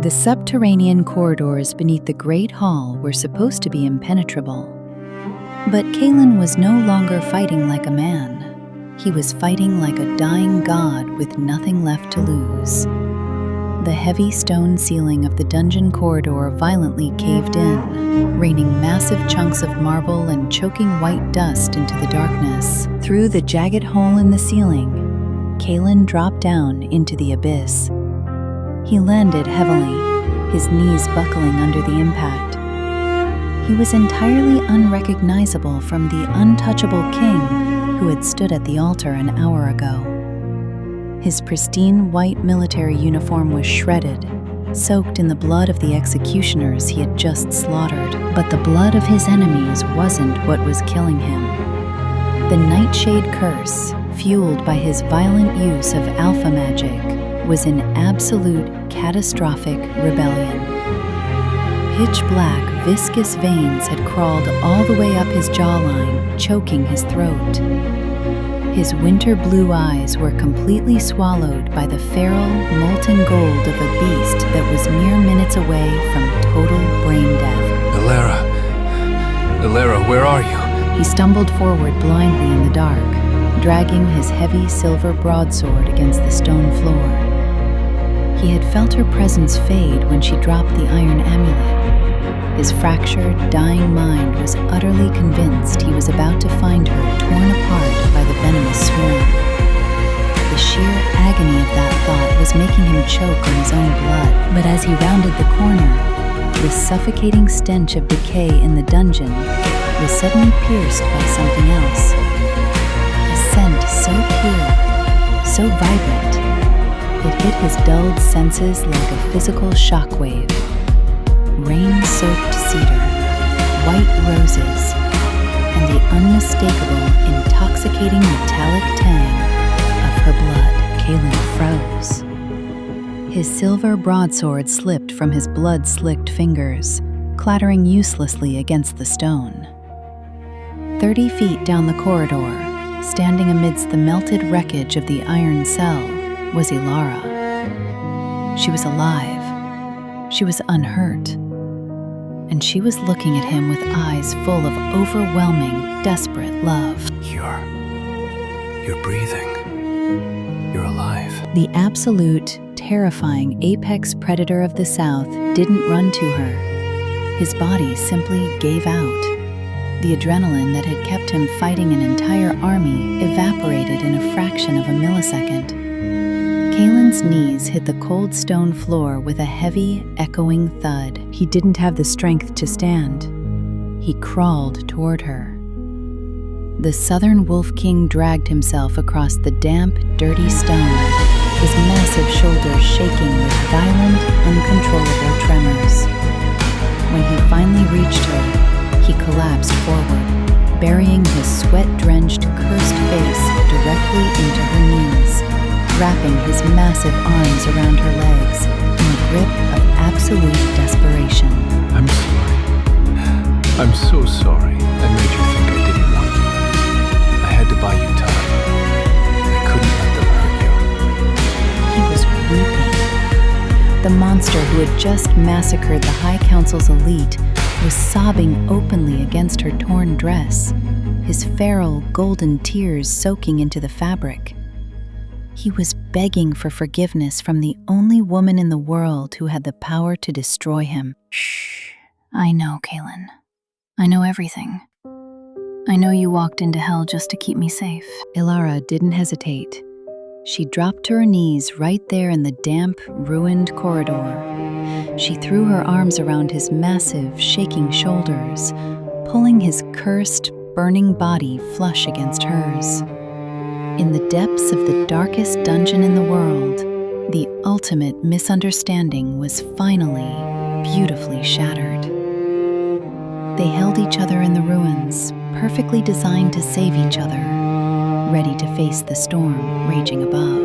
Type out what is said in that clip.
The subterranean corridors beneath the Great Hall were supposed to be impenetrable. But Kaelen was no longer fighting like a man. He was fighting like a dying god with nothing left to lose. The heavy stone ceiling of the dungeon corridor violently caved in, raining massive chunks of marble and choking white dust into the darkness. Through the jagged hole in the ceiling, Kaelen dropped down into the abyss. He landed heavily, his knees buckling under the impact. He was entirely unrecognizable from the untouchable king who had stood at the altar an hour ago. His pristine white military uniform was shredded, soaked in the blood of the executioners he had just slaughtered. But the blood of his enemies wasn't what was killing him. The Nightshade curse, fueled by his violent use of alpha magic, was in absolute catastrophic rebellion. Pitch black, viscous veins had crawled all the way up his jawline, choking his throat. His winter blue eyes were completely swallowed by the feral, molten gold of a beast that was mere minutes away from total brain death. Elara, where are you? He stumbled forward blindly in the dark, dragging his heavy silver broadsword against the stone floor. He had felt her presence fade when she dropped the iron amulet. His fractured, dying mind was utterly convinced he was about to find her torn apart by the venomous swarm. The sheer agony of that thought was making him choke on his own blood. But as he rounded the corner, the suffocating stench of decay in the dungeon was suddenly pierced by something else. A scent so pure, so vibrant, it hit his dulled senses like a physical shockwave. Rain-soaked cedar, white roses, and the unmistakable, intoxicating metallic tang of her blood. Kaelen froze. His silver broadsword slipped from his blood-slicked fingers, clattering uselessly against the stone. 30 feet down the corridor, standing amidst the melted wreckage of the iron cell, was Elara. She was alive. She was unhurt. And she was looking at him with eyes full of overwhelming, desperate love. You're breathing. You're alive. The absolute, terrifying apex predator of the South didn't run to her. His body simply gave out. The adrenaline that had kept him fighting an entire army evaporated in a fraction of a millisecond. Kaelen's knees hit the cold stone floor with a heavy, echoing thud. He didn't have the strength to stand. He crawled toward her. The Southern Wolf King dragged himself across the damp, dirty stone, his massive shoulders shaking with violent, uncontrollable tremors. When he finally reached her, he collapsed forward, burying his sweat-drenched, cursed face directly into her knees, wrapping his massive arms around her legs in a grip of absolute desperation. I'm sorry. I'm so sorry. I made you think I didn't want you. I had to buy you time. I couldn't let them hurt you. He was weeping. The monster who had just massacred the High Council's elite was sobbing openly against her torn dress, his feral, golden tears soaking into the fabric. He was begging for forgiveness from the only woman in the world who had the power to destroy him. Shh. I know, Kaelen. I know everything. I know you walked into hell just to keep me safe. Elara didn't hesitate. She dropped to her knees right there in the damp, ruined corridor. She threw her arms around his massive, shaking shoulders, pulling his cursed, burning body flush against hers. In the depths of the darkest dungeon in the world, the ultimate misunderstanding was finally beautifully shattered. They held each other in the ruins, perfectly designed to save each other, ready to face the storm raging above.